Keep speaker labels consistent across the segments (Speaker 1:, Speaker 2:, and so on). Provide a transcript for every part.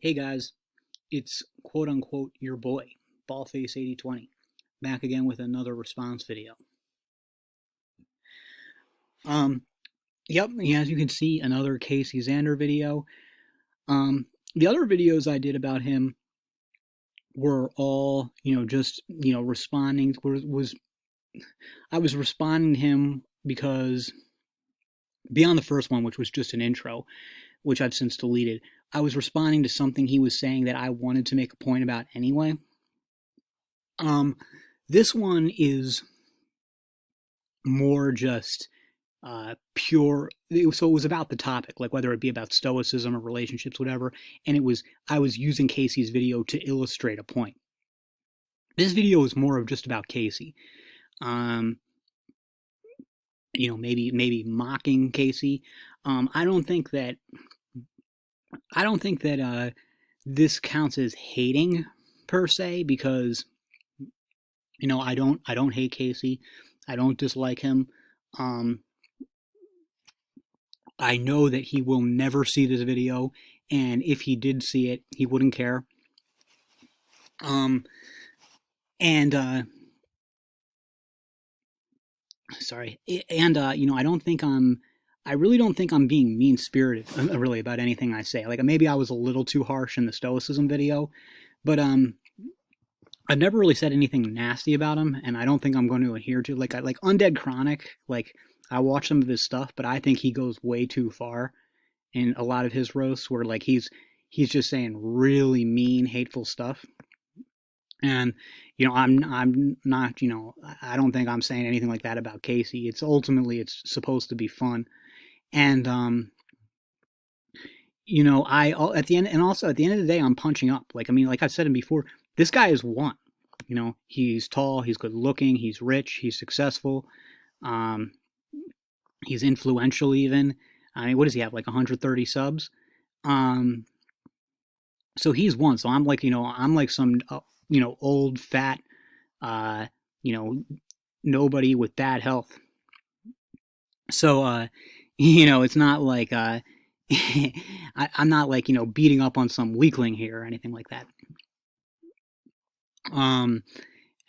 Speaker 1: Hey guys, it's quote unquote your boy, Ballface8020, back again with another response video. Um, yep, as you can see, another Casey Xander video. The other videos I did about him were all, just, responding, I was responding to him because beyond the first one, which was just an intro, which I've since deleted, I was responding to something he was saying that I wanted to make a point about anyway. This one is more just pure. So it was about the topic, like whether it be about stoicism or relationships, whatever. And I was using Casey's video to illustrate a point. This video is more of just about Casey. Maybe mocking Casey. I don't think that this counts as hating per se, because I don't hate Casey. I don't dislike him. I know that he will never see this video, and if he did see it, he wouldn't care. I really don't think I'm being mean-spirited, really, about anything I say. Like, maybe I was a little too harsh in the stoicism video, but, I've never really said anything nasty about him, and I don't think I'm going to adhere to, like Undead Chronic, like, I watch some of his stuff, but I think he goes way too far in a lot of his roasts, where, like, he's just saying really mean, hateful stuff. And, I'm not, I don't think I'm saying anything like that about Casey. It's supposed to be fun. And, at the end, and also at the end of the day, I'm punching up. Like, like I've said before, this guy is one. He's tall, he's good looking, he's rich, he's successful, he's influential even. What does he have, like 130 subs? So he's one. So I'm like, I'm like some, old, fat, nobody with bad health. So, it's not like, I'm not like, beating up on some weakling here or anything like that. And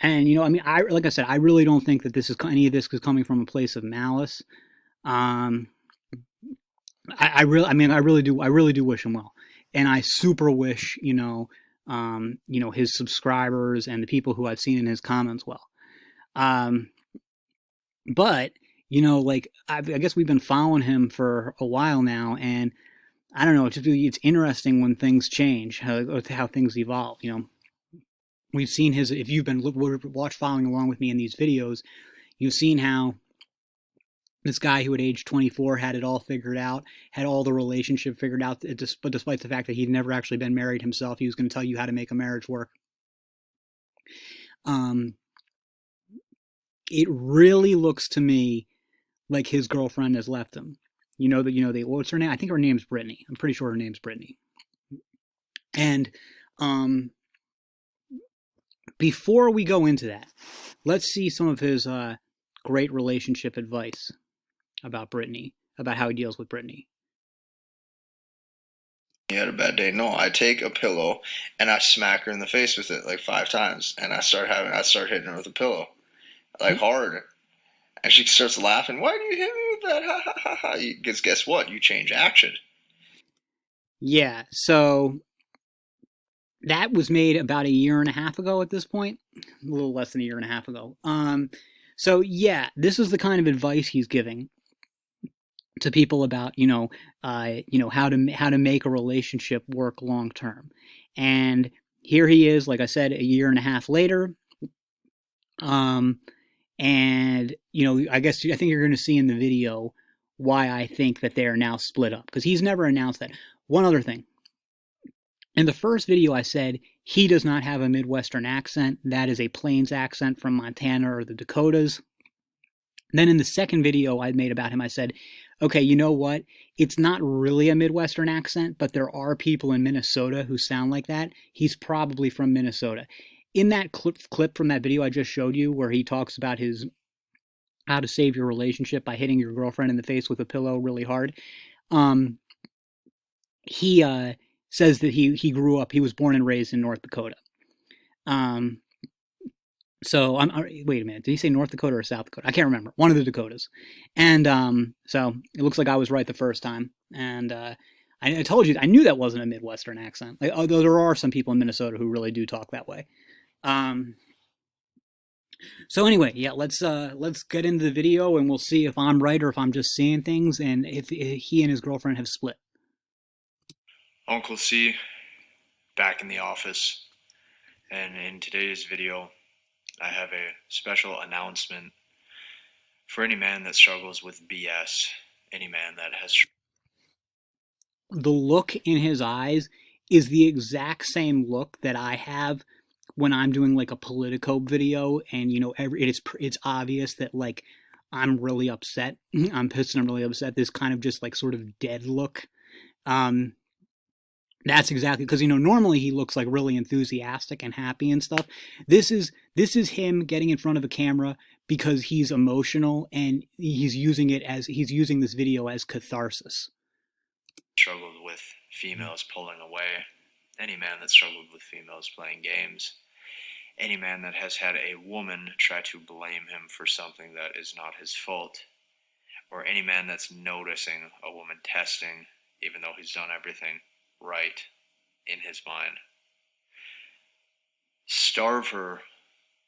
Speaker 1: like I said, I really don't think that any of this is coming from a place of malice. I really do wish him well, and I super wish his subscribers and the people who I've seen in his comments well. But like I guess we've been following him for a while now, and I don't know. It's interesting when things change, how things evolve. We've seen if you've been following along with me in these videos, you've seen how this guy who at age 24 had it all figured out, had all the relationship figured out, but despite the fact that he'd never actually been married himself, he was going to tell you how to make a marriage work. It really looks to me like his girlfriend has left him. What's her name? I think her name's Brittany. I'm pretty sure her name's Brittany. And, before we go into that, let's see some of his great relationship advice about Brittany, about how he deals with Brittany.
Speaker 2: You had a bad day. No, I take a pillow and I smack her in the face with it like 5 times, and I start hitting her with a pillow, like hard, and she starts laughing. Why do you hit me with that? Ha ha ha ha! Because guess what? You change action.
Speaker 1: Yeah. So that was made about a year and a half ago at this point, a little less than a year and a half ago. So yeah, this is the kind of advice he's giving to people about how to make a relationship work long term. And here he is, like I said, a year and a half later. And I think you're going to see in the video why I think that they are now split up, because he's never announced that. One other thing. In the first video, I said he does not have a Midwestern accent. That is a Plains accent from Montana or the Dakotas. Then in the second video I made about him, I said, okay, you know what? It's not really a Midwestern accent, but there are people in Minnesota who sound like that. He's probably from Minnesota. In that clip from that video I just showed you, where he talks about how to save your relationship by hitting your girlfriend in the face with a pillow really hard, he says that he was born and raised in North Dakota. Um, so wait a minute. Did he say North Dakota or South Dakota? I can't remember. One of the Dakotas. And so it looks like I was right the first time. And I told you I knew that wasn't a Midwestern accent. Like, although there are some people in Minnesota who really do talk that way. So anyway, yeah, let's get into the video and we'll see if I'm right or if I'm just seeing things and if he and his girlfriend have split.
Speaker 3: Uncle C, back in the office, and in today's video, I have a special announcement for any man that struggles with BS, any man that has...
Speaker 1: The look in his eyes is the exact same look that I have when I'm doing like a Politico video, and it's obvious that like I'm really upset, I'm pissed, and I'm really upset. This kind of just like sort of dead look. That's exactly because normally he looks like really enthusiastic and happy and stuff. This is him getting in front of a camera because he's emotional and he's using this video as catharsis.
Speaker 3: Struggled with females pulling away, any man that struggled with females playing games, any man that has had a woman try to blame him for something that is not his fault, or any man that's noticing a woman testing even though he's done everything right in his mind. Starve her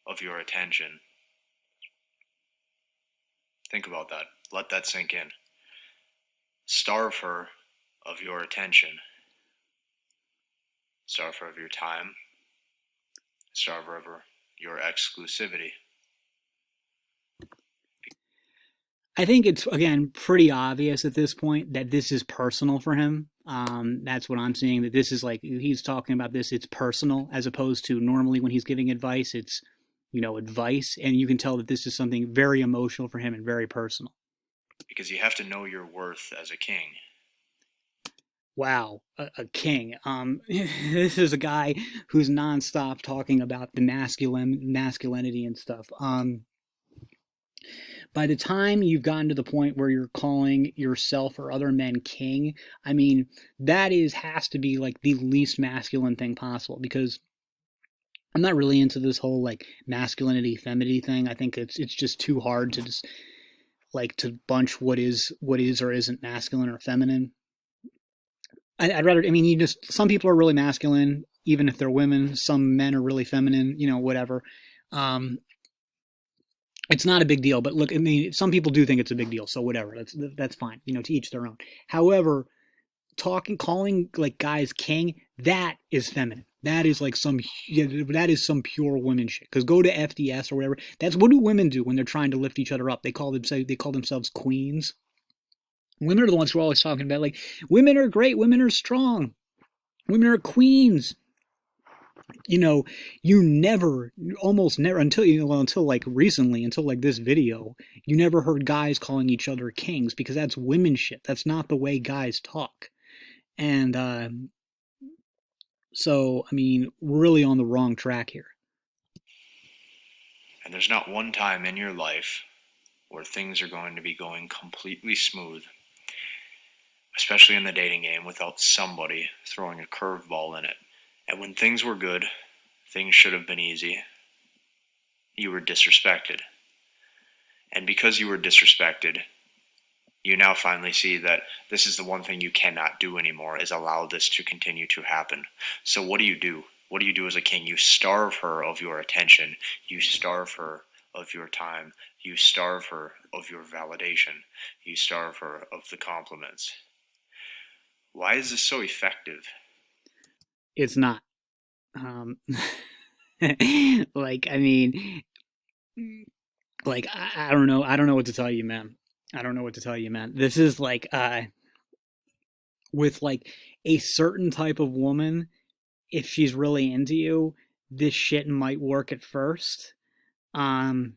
Speaker 3: of your attention. Think about that. Let that sink in. Starve her of your attention. Starve her of your time. Starve her of your exclusivity.
Speaker 1: I think it's, again, pretty obvious at this point that this is personal for him. That's what I'm seeing, that this is like, he's talking about this, it's personal, as opposed to normally when he's giving advice, it's, advice. And you can tell that this is something very emotional for him and very personal.
Speaker 3: Because you have to know your worth as a king.
Speaker 1: Wow, a king. This is a guy who's nonstop talking about the masculinity and stuff. By the time you've gotten to the point where you're calling yourself or other men king, I mean, that has to be like the least masculine thing possible, because I'm not really into this whole like masculinity, femininity thing. I think it's just too hard to just like to bunch what is or isn't masculine or feminine. I'd rather, some people are really masculine, even if they're women. Some men are really feminine, whatever. It's not a big deal, but look, some people do think it's a big deal, so whatever. That's fine, to each their own. However, calling like guys king, that is feminine. That is like some pure women shit. Because go to FDS or whatever. That's what do women do when they're trying to lift each other up? They call themselves queens. Women are the ones who are always talking about like women are great, women are strong, women are queens. You almost never until like recently, until like this video, you never heard guys calling each other kings, because that's women shit. That's not the way guys talk. And so we're really on the wrong track here.
Speaker 3: And there's not one time in your life where things are going to be going completely smooth, especially in the dating game, without somebody throwing a curveball in it. And when things were good, things should have been easy, you were disrespected. And because you were disrespected, you now finally see that this is the one thing you cannot do anymore, is allow this to continue to happen. So what do you do? What do you do as a king? You starve her of your attention. You starve her of your time. You starve her of your validation. You starve her of the compliments. Why is this so effective?
Speaker 1: It's not. I don't know. I don't know what to tell you, man. This is like, with like a certain type of woman, if she's really into you, this shit might work at first. However,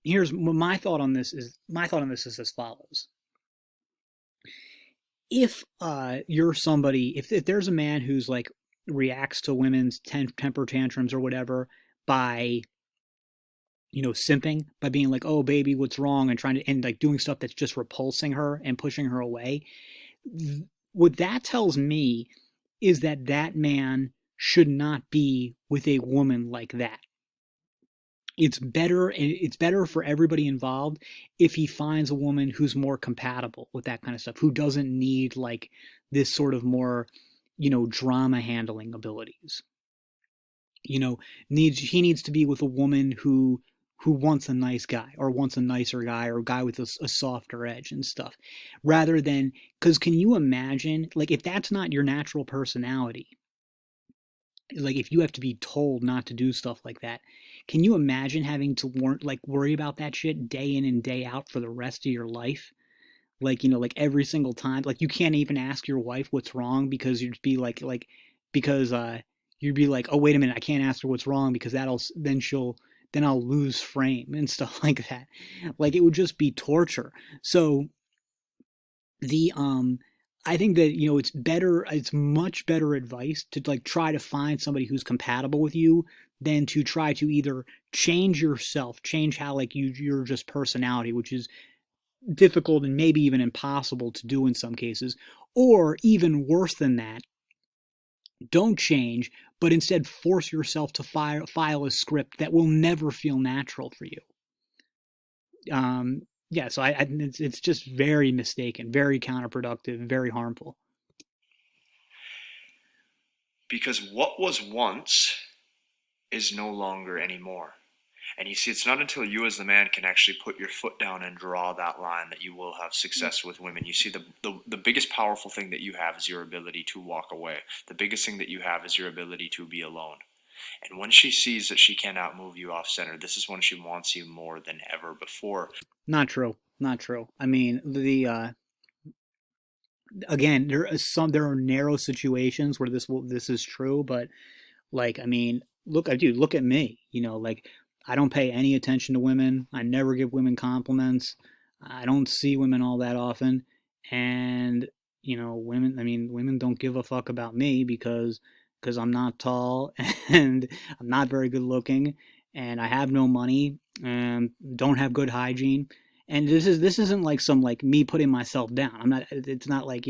Speaker 1: here's my thought on this is as follows. If you're somebody, if there's a man who's like reacts to women's temper tantrums or whatever by simping by being like, "Oh, baby, what's wrong?" and and like doing stuff that's just repulsing her and pushing her away. What that tells me is that that man should not be with a woman like that. It's better for everybody involved if he finds a woman who's more compatible with that kind of stuff, who doesn't need like this sort of more, drama handling abilities. You know, he needs to be with a woman who wants a nice guy, or wants a nicer guy, or a guy with a softer edge and stuff, rather than, because can you imagine, like, if that's not your natural personality, like if you have to be told not to do stuff like that, can you imagine having to worry about that shit day in and day out for the rest of your life? Like, like every single time, like you can't even ask your wife what's wrong, because you'd be because you'd be like, oh wait a minute, I can't ask her what's wrong because then I'll lose frame and stuff like that. Like it would just be torture. So the I think that it's much better advice to like try to find somebody who's compatible with you than to try to either change yourself, change how like your just personality, which is difficult and maybe even impossible to do in some cases, or even worse than that, don't change, but instead force yourself to file a script that will never feel natural for you. Yeah, so it's just very mistaken, very counterproductive, very harmful.
Speaker 3: Because what was once is no longer anymore. And you see, it's not until you as the man can actually put your foot down and draw that line that you will have success with women. You see, the biggest powerful thing that you have is your ability to walk away. The biggest thing that you have is your ability to be alone. And when she sees that she cannot move you off center, this is when she wants you more than ever before.
Speaker 1: Not true. Not true. I mean, again, there are narrow situations where this is true, but like, I mean, look at me. Like, I don't pay any attention to women. I never give women compliments. I don't see women all that often, and women don't give a fuck about me because I'm not tall and I'm not very good looking, and I have no money and don't have good hygiene. And this isn't like some like me putting myself down. I'm not. It's not like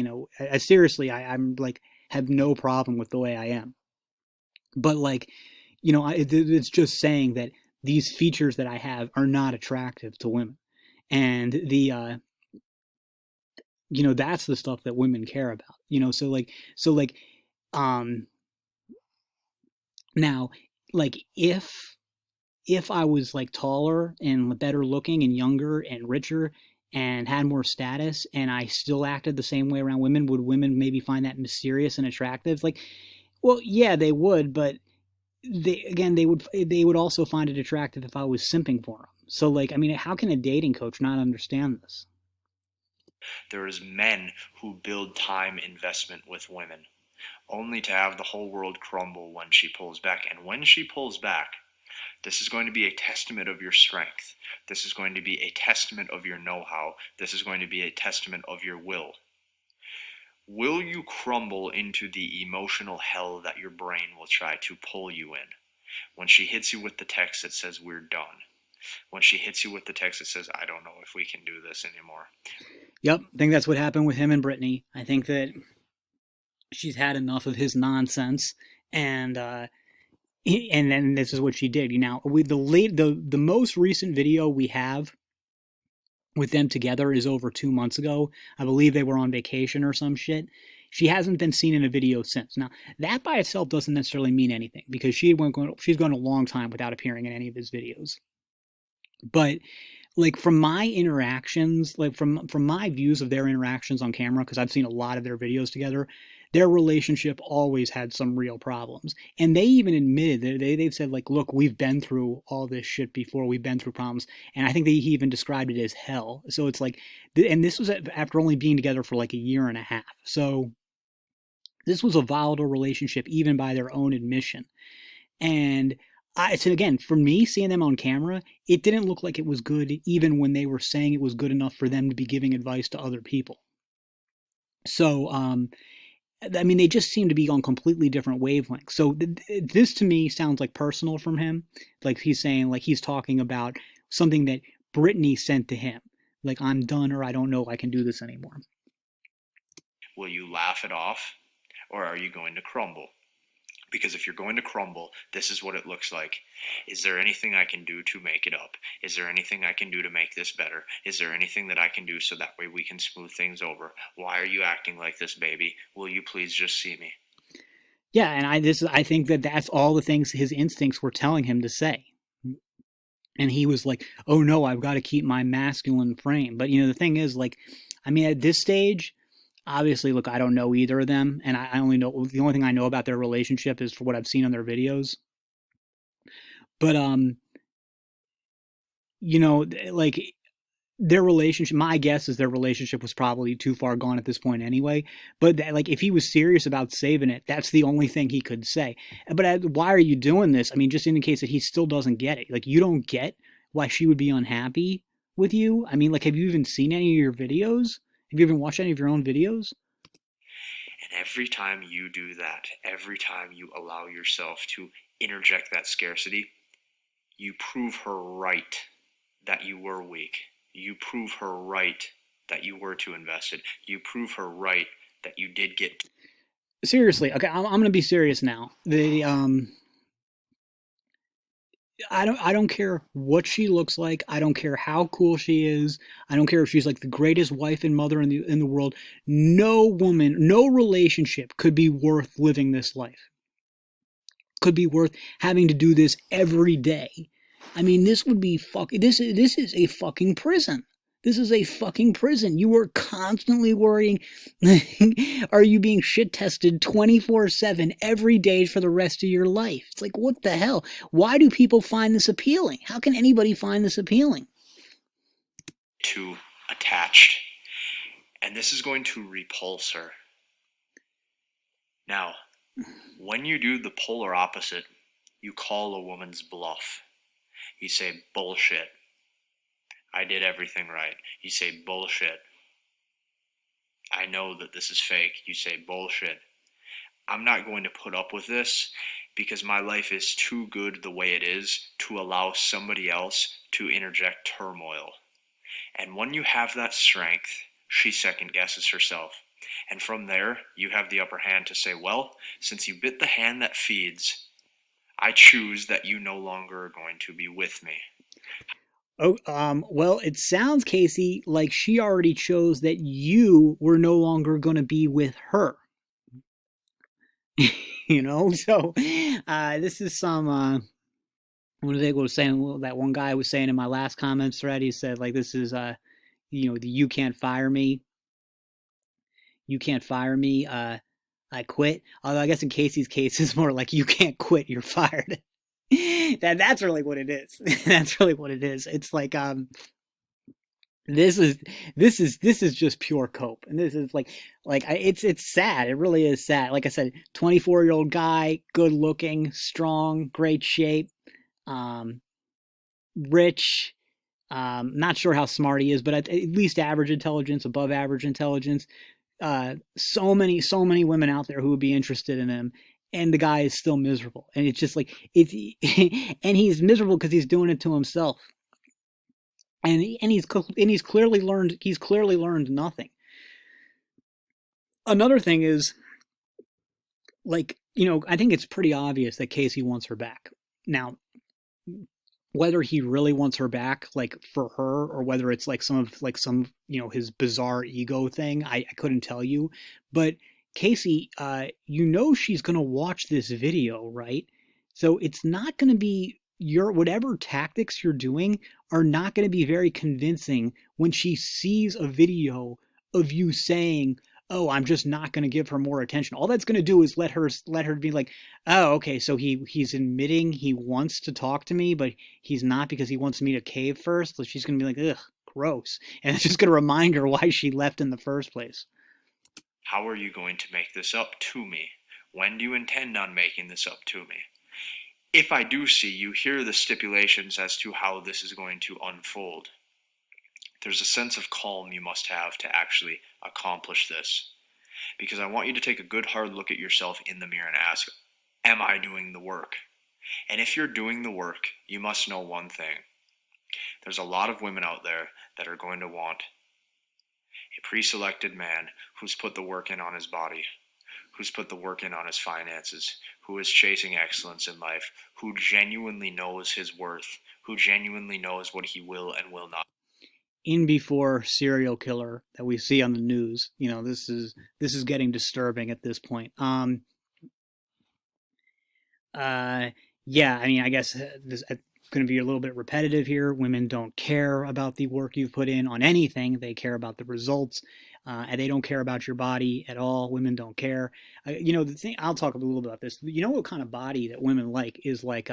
Speaker 1: seriously. I'm like have no problem with the way I am. But like, it's just saying that these features that I have are not attractive to women, and that's the stuff that women care about. Um, now, like if I was like taller and better looking and younger and richer and had more status and I still acted the same way around women, would women maybe find that mysterious and attractive? Like, well, yeah, they would, but they would also find it attractive if I was simping for them. So like, I mean, how can a dating coach not understand this?
Speaker 3: There is men who build time investment with women, only to have the whole world crumble when she pulls back. And when she pulls back, this is going to be a testament of your strength. This is going to be a testament of your know-how. This is going to be a testament of your will. Will you crumble into the emotional hell that your brain will try to pull you in? When she hits you with the text that says, we're done. When she hits you with the text that says, I don't know if we can do this anymore.
Speaker 1: Yep, I think that's what happened with him and Brittany. I think that she's had enough of his nonsense, and then this is what she did. The most recent video we have with them together is over 2 months ago. I believe they were on vacation or some shit. She hasn't been seen in a video since. Now, that by itself doesn't necessarily mean anything, because she's gone a long time without appearing in any of his videos. But like from my interactions, like from my views of their interactions on camera, because I've seen a lot of their videos together, their relationship always had some real problems. And they even admitted that they've said like, look, we've been through all this shit before. We've been through problems. And I think he even described it as hell. So it's like, and this was after only being together for like a year and a half. So this was a volatile relationship, even by their own admission. And so again, for me, seeing them on camera, it didn't look like it was good, even when they were saying it was good enough for them to be giving advice to other people. So, I mean, they just seem to be on completely different wavelengths. So this to me sounds like personal from him. Like he's saying, like he's talking about something that Brittany sent to him. Like, I'm done, or I don't know if I can do this anymore.
Speaker 3: Will you laugh it off, or are you going to crumble? Because if you're going to crumble, this is what it looks like. Is there anything I can do to make it up? Is there anything I can do to make this better? Is there anything that I can do so that way we can smooth things over? Why are you acting like this, baby? Will you please just see me?
Speaker 1: Yeah, and I think that that's all the things his instincts were telling him to say. And he was like, "Oh no, I've got to keep my masculine frame." But the thing is, like, I mean, at this stage, obviously, look, I don't know either of them, and I only know the only thing I know about their relationship is for what I've seen on their videos. But like their relationship, my guess is their relationship was probably too far gone at this point anyway. But like, if he was serious about saving it, that's the only thing he could say. But why are you doing this? I mean, just indicates that he still doesn't get it. Like, you don't get why she would be unhappy with you. I mean, like, have you even seen any of your videos? Have you even watched any of your own videos?
Speaker 3: And every time you do that, every time you allow yourself to interject that scarcity, you prove her right that you were weak. You prove her right that you were too invested. You prove her right that you did get.
Speaker 1: Seriously, okay, I'm going to be serious now. I don't care what she looks like. I don't care how cool she is. I don't care if she's like the greatest wife and mother in the world. No woman, no relationship could be worth living this life. Could be worth having to do this every day. I mean, this would be this is a fucking prison. This is a fucking prison. You are constantly worrying, are you being shit tested 24/7 every day for the rest of your life? It's like, what the hell? Why do people find this appealing? How can anybody find this appealing?
Speaker 3: Too attached. And this is going to repulse her. Now, when you do the polar opposite, you call a woman's bluff. You say, bullshit. I did everything right. You say, bullshit. I know that this is fake. You say, bullshit. I'm not going to put up with this because my life is too good the way it is to allow somebody else to interject turmoil. And when you have that strength, she second guesses herself. And from there, you have the upper hand to say, well, since you bit the hand that feeds, I choose that you no longer are going to be with me.
Speaker 1: Oh, well, it sounds, Casey, like she already chose that you were no longer going to be with her. So this is some, what they was saying, that one guy was saying in my last comments thread, he said, like, this is, the you can't fire me. You can't fire me. I quit. Although I guess in Casey's case, it's more like you can't quit, you're fired. That's really what it is. That's really what it is. It's like this is just pure cope, and this is it's sad. It really is sad. Like I said, 24-year-old guy, good looking, strong, great shape, rich. Not sure how smart he is, but at least average intelligence, above average intelligence. So many women out there who would be interested in him, and the guy is still miserable. And it's just like and he's miserable because he's doing it to himself. And he's clearly learned nothing. Another thing is, like, I think it's pretty obvious that Casey wants her back. Now, whether he really wants her back, like, for her, or whether it's like some his bizarre ego thing, I couldn't tell you. But Casey, she's gonna watch this video, right? So it's not gonna be whatever tactics you're doing are not going to be very convincing when she sees a video of you saying, "Oh, I'm just not going to give her more attention." All that's going to do is let her be like, "Oh, okay, so he's admitting he wants to talk to me, but he's not because he wants me to cave first." So she's going to be like, "Ugh, gross," and it's just going to remind her why she left in the first place.
Speaker 3: How are you going to make this up to me? When do you intend on making this up to me? If I do see you, here are the stipulations as to how this is going to unfold. There's a sense of calm you must have to actually accomplish this. Because I want you to take a good hard look at yourself in the mirror and ask, am I doing the work? And if you're doing the work, you must know one thing. There's a lot of women out there that are going to want a pre-selected man who's put the work in on his body, who's put the work in on his finances, who is chasing excellence in life, who genuinely knows his worth, who genuinely knows what he will and will not.
Speaker 1: In before serial killer that we see on the news. This is getting disturbing at this point. Yeah, I mean, I guess this is going to be a little bit repetitive here. Women don't care about the work you've put in on anything. They care about the results, and they don't care about your body at all. Women don't care. The thing, I'll talk a little bit about this. What kind of body that women like is like,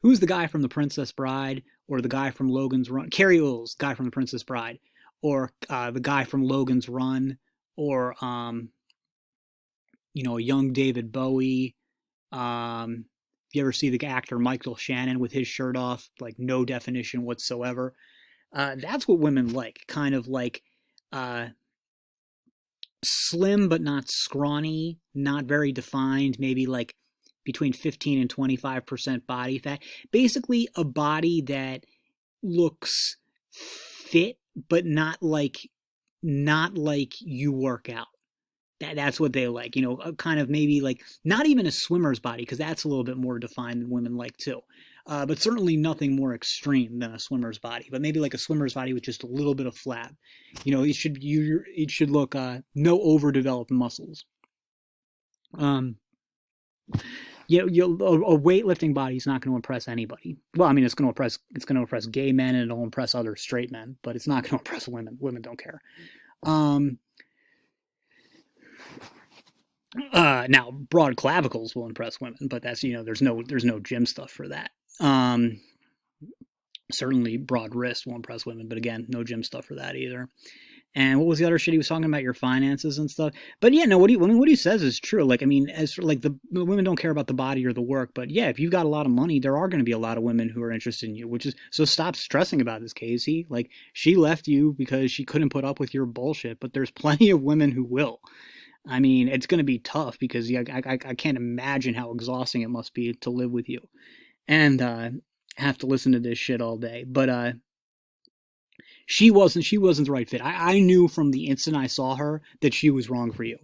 Speaker 1: who's the guy from The Princess Bride, or the guy from Logan's Run? Carrie Ull's guy from The Princess Bride, or the guy from Logan's Run, or a young David Bowie. If you ever see the actor Michael Shannon with his shirt off, like no definition whatsoever, that's what women like. Kind of like slim but not scrawny, not very defined, maybe like between 15 and 25% body fat. Basically a body that looks fit, but not like you work out. That's what they like, kind of maybe like not even a swimmer's body, because that's a little bit more defined than women like too. But certainly nothing more extreme than a swimmer's body. But maybe like a swimmer's body with just a little bit of flab. It should look no overdeveloped muscles. A weightlifting body is not going to impress anybody. Well, I mean, it's going to impress gay men, and it'll impress other straight men, but it's not going to impress women. Women don't care. Now broad clavicles will impress women, but that's, there's no gym stuff for that. Certainly broad wrists will impress women, but again, no gym stuff for that either. And what was the other shit he was talking about? Your finances and stuff. But yeah, no, what he says is true. Like, I mean, as for like the women don't care about the body or the work, but yeah, if you've got a lot of money, there are going to be a lot of women who are interested in you, so stop stressing about this, Casey. Like, she left you because she couldn't put up with your bullshit, but there's plenty of women who will. I mean, it's going to be tough because I can't imagine how exhausting it must be to live with you and have to listen to this shit all day. But she wasn't the right fit. I knew from the instant I saw her that she was wrong for you.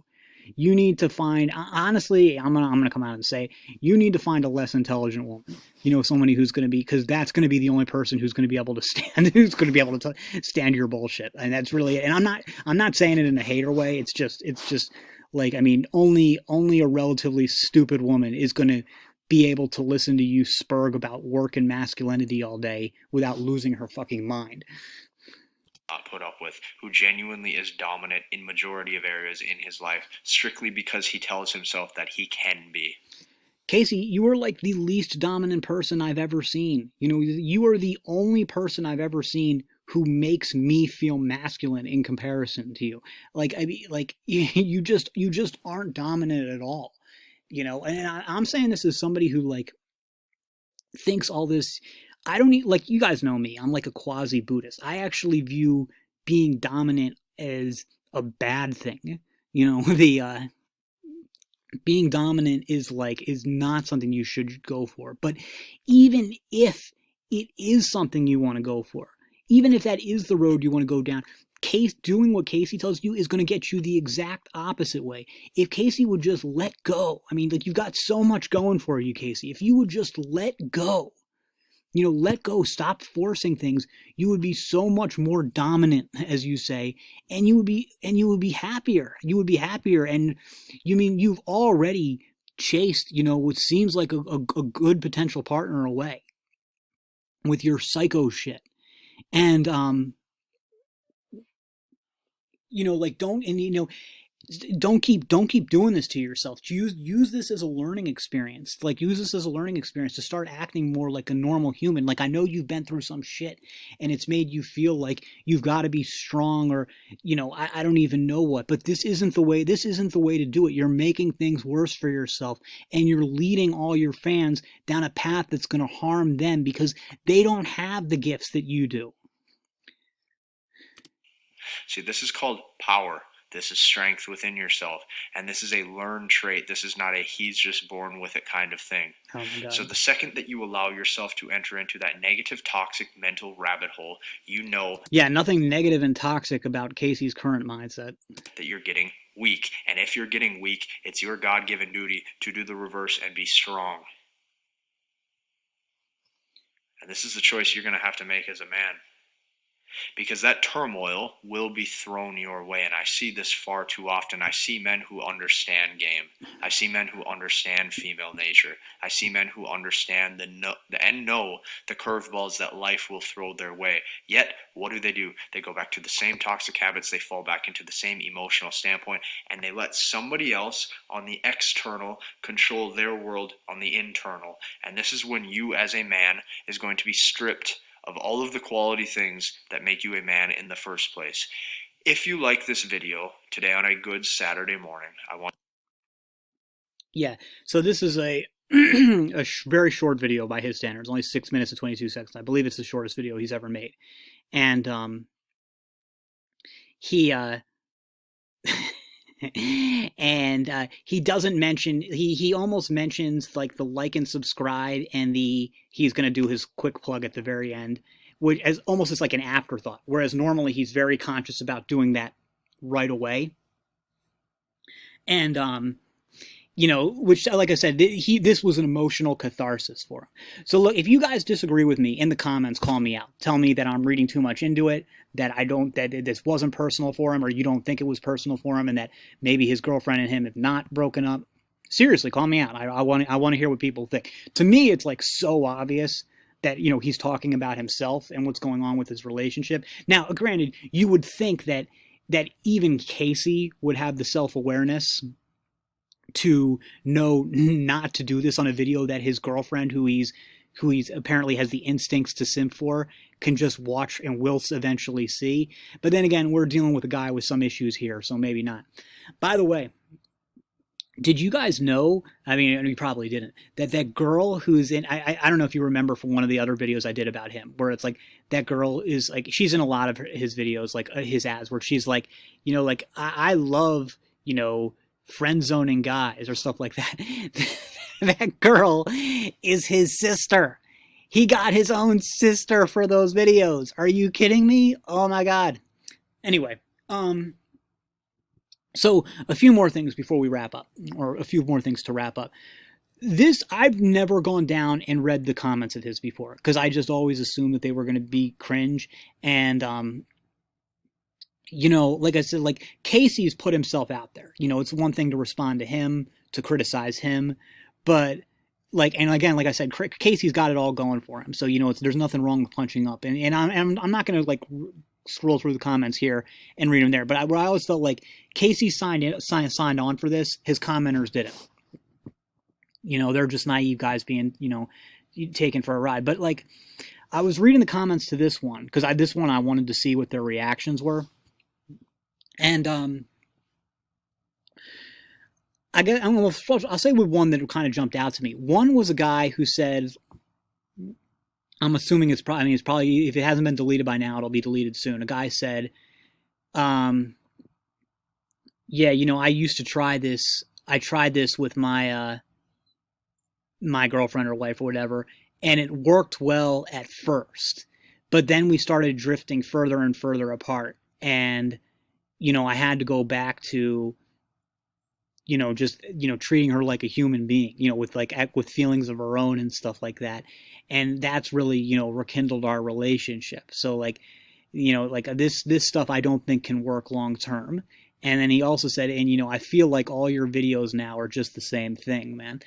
Speaker 1: You need to find, honestly, I'm gonna come out and say, you need to find a less intelligent woman. Somebody who's going to be, because that's going to be the only person who's going to be able to stand your bullshit. And that's really it. And I'm not saying it in a hater way. It's just like, I mean, only a relatively stupid woman is going to be able to listen to you spurg about work and masculinity all day without losing her fucking mind.
Speaker 3: Not put up with, who genuinely is dominant in majority of areas in his life, strictly because he tells himself that he can be.
Speaker 1: Casey, you are like the least dominant person I've ever seen. You are the only person I've ever seen who makes me feel masculine in comparison to you. Like, I mean, like you just aren't dominant at all. And I'm saying this as somebody who like thinks all this. I don't need, like, you guys know me. I'm like a quasi-Buddhist. I actually view being dominant as a bad thing. Being dominant is not something you should go for. But even if it is something you want to go for, even if that is the road you want to go down, doing what Casey tells you is going to get you the exact opposite way. If Casey would just let go, I mean, like, you've got so much going for you, Casey. If you would just let go, let go, stop forcing things, you would be so much more dominant, as you say, and you would be happier. You would be happier. And you've already chased, what seems like a good potential partner away with your psycho shit. And, don't keep doing this to yourself. Use this as a learning experience. Like, use this as a learning experience to start acting more like a normal human. Like, I know you've been through some shit and it's made you feel like you've got to be strong, or I don't even know what, but this isn't the way to do it. You're making things worse for yourself, and you're leading all your fans down a path that's going to harm them because they don't have the gifts that you do.
Speaker 3: See, this is called power. This is strength within yourself. And this is a learned trait. This is not a he's just born with it kind of thing.
Speaker 1: Oh my God.
Speaker 3: So the second that you allow yourself to enter into that negative, toxic mental rabbit hole, you know
Speaker 1: Yeah, nothing negative and toxic about Casey's current mindset.
Speaker 3: that you're getting weak. And if you're getting weak, it's your God-given duty to do the reverse and be strong. And this is the choice you're going to have to make as a man. Because that turmoil will be thrown your way. And I see this far too often. I see men who understand game. I see men who understand female nature. I see men who understand know the curveballs that life will throw their way. Yet, what do? They go back to the same toxic habits. They fall back into the same emotional standpoint. And they let somebody else on the external control their world on the internal. And this is when you as a man is going to be stripped of all of the quality things that make you a man in the first place. If you like this video today on a good Saturday morning,
Speaker 1: Yeah, so this is a very short video by his standards, only 6 minutes and 22 seconds. I believe it's the shortest video he's ever made. And he he doesn't mention, he almost mentions like the like and subscribe and he's going to do his quick plug at the very end, which is almost as like an afterthought, whereas normally he's very conscious about doing that right away. And which, like I said, this was an emotional catharsis for him. So look, if you guys disagree with me in the comments, call me out. Tell me that I'm reading too much into it, that this wasn't personal for him, or you don't think it was personal for him, and that maybe his girlfriend and him have not broken up. Seriously, call me out. I want to hear what people think. To me, it's like so obvious that, he's talking about himself and what's going on with his relationship. Now, granted, you would think that even Casey would have the self-awareness to know not to do this on a video that his girlfriend, who he's apparently has the instincts to simp for, can just watch and will eventually see. But then again, we're dealing with a guy with some issues here, so maybe not. By the way, did you guys know, I mean, you probably didn't, that girl who's in, I don't know if you remember from one of the other videos I did about him, where it's like, that girl is like, she's in a lot of his videos, like his ads, where she's like, like, I love, friend zoning guys or stuff like that. That girl is his sister. He got his own sister for those videos. Are you kidding me? Oh my God. Anyway, so a few more things before we wrap up, or a few more things to wrap up. I've never gone down and read the comments of his before, because I just always assumed that they were going to be cringe. And, like I said, like Casey's put himself out there. It's one thing to respond to him, to criticize him, but and again, like I said, Casey's got it all going for him. So, there's nothing wrong with punching up. And I'm not going to scroll through the comments here and read them there. But I always felt like Casey signed on for this. His commenters didn't. They're just naive guys being, taken for a ride. But I was reading the comments to this one, because this one I wanted to see what their reactions were. And I'll say with one that kind of jumped out to me. One was a guy who said, I'm assuming it's probably, if it hasn't been deleted by now, it'll be deleted soon. A guy said, I used to try this. I tried this with my my girlfriend or wife or whatever, and it worked well at first. But then we started drifting further and further apart. And I had to go back to, just, treating her like a human being, with feelings of her own and stuff like that. And that's really, rekindled our relationship. So this stuff I don't think can work long term. And then he also said, and, I feel like all your videos now are just the same thing, man.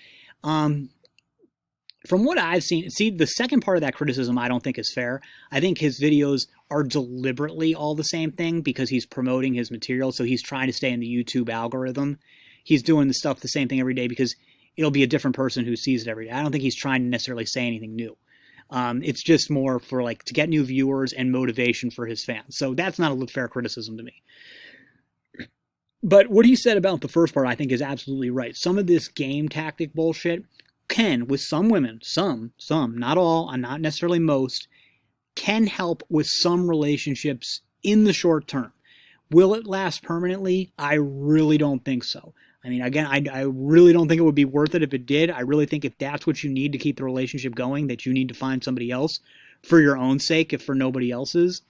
Speaker 1: From what I've seen, the second part of that criticism I don't think is fair. I think his videos are deliberately all the same thing because he's promoting his material, so he's trying to stay in the YouTube algorithm. He's doing the same thing every day because it'll be a different person who sees it every day. I don't think he's trying to necessarily say anything new. It's just more for to get new viewers and motivation for his fans. So that's not a fair criticism to me. But what he said about the first part I think is absolutely right. Some of this game tactic bullshit can, with some women, some, not all, and not necessarily most, can help with some relationships in the short term. Will it last permanently? I really don't think so. I mean, again, I really don't think it would be worth it if it did. I really think if that's what you need to keep the relationship going, that you need to find somebody else for your own sake, if for nobody else's.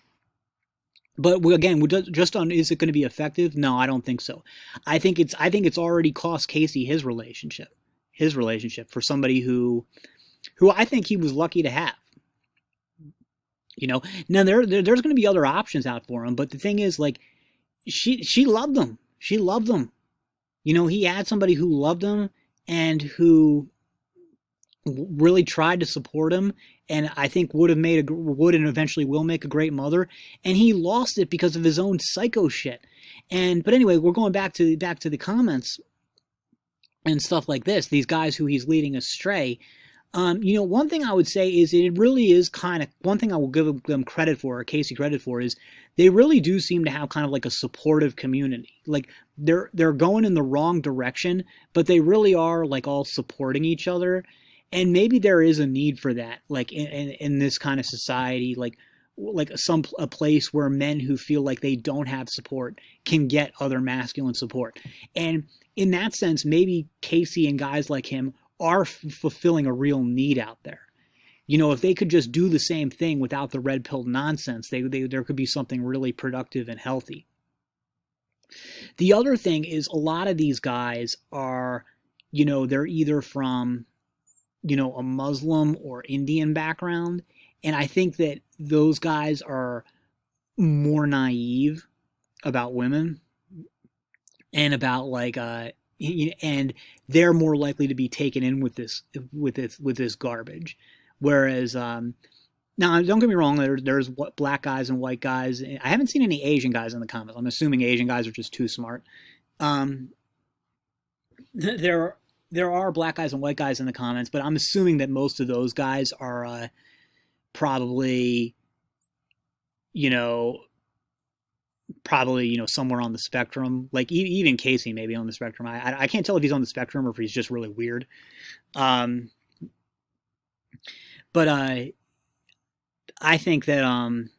Speaker 1: But again, just on is it going to be effective? No, I don't think so. I think it's already cost Casey his relationship for somebody who I think he was lucky to have. Now there's going to be other options out for him, but the thing is, like, she loved him. She loved him. He had somebody who loved him and who really tried to support him, and I think would and eventually will make a great mother. And he lost it because of his own psycho shit. But anyway, we're going back to the comments and stuff like this. These guys who he's leading astray. One thing I would say is it really is kind of, one thing I will give them credit for, or Casey credit for, is they really do seem to have kind of like a supportive community. Like they're going in the wrong direction, but they really are like all supporting each other. And maybe there is a need for that, like in this kind of society, like a place where men who feel like they don't have support can get other masculine support. And in that sense, maybe Casey and guys like him are fulfilling a real need out there. If they could just do the same thing without the red pill nonsense, there could be something really productive and healthy. The other thing is, a lot of these guys are, they're either from, a Muslim or Indian background. And I think that those guys are more naive about women and about and they're more likely to be taken in with this garbage. Whereas, now don't get me wrong, there's black guys and white guys. I haven't seen any Asian guys in the comments. I'm assuming Asian guys are just too smart. There are black guys and white guys in the comments, but I'm assuming that most of those guys are probably somewhere on the spectrum. Like even Casey maybe on the spectrum. I can't tell if he's on the spectrum or if he's just really weird. But I think that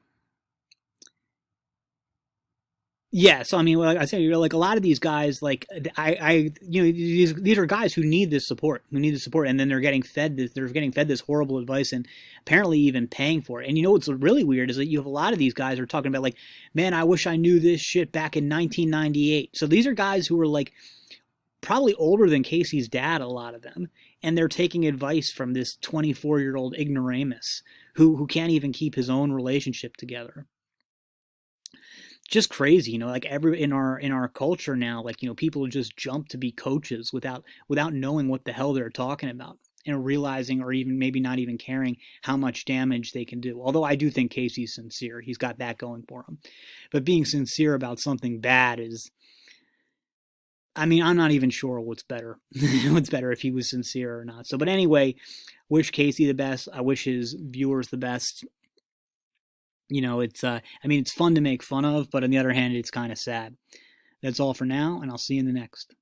Speaker 1: yeah, so I mean, like I said, like a lot of these guys, like these are guys who need this support, and then they're getting fed this horrible advice, and apparently even paying for it. And what's really weird is that you have a lot of these guys who are talking about, like, man, I wish I knew this shit back in 1998. So these are guys who are like probably older than Casey's dad, a lot of them, and they're taking advice from this 24-year-old ignoramus who can't even keep his own relationship together. Just crazy, like in our culture now, like, people just jump to be coaches without knowing what the hell they're talking about, and realizing, or even maybe not even caring, how much damage they can do. Although I do think Casey's sincere. He's got that going for him. But being sincere about something bad is, I mean, I'm not even sure what's better. What's better, if he was sincere or not. So, but anyway, wish Casey the best. I wish his viewers the best. It's I mean, it's fun to make fun of, but on the other hand, it's kind of sad. That's all for now, and I'll see you in the next.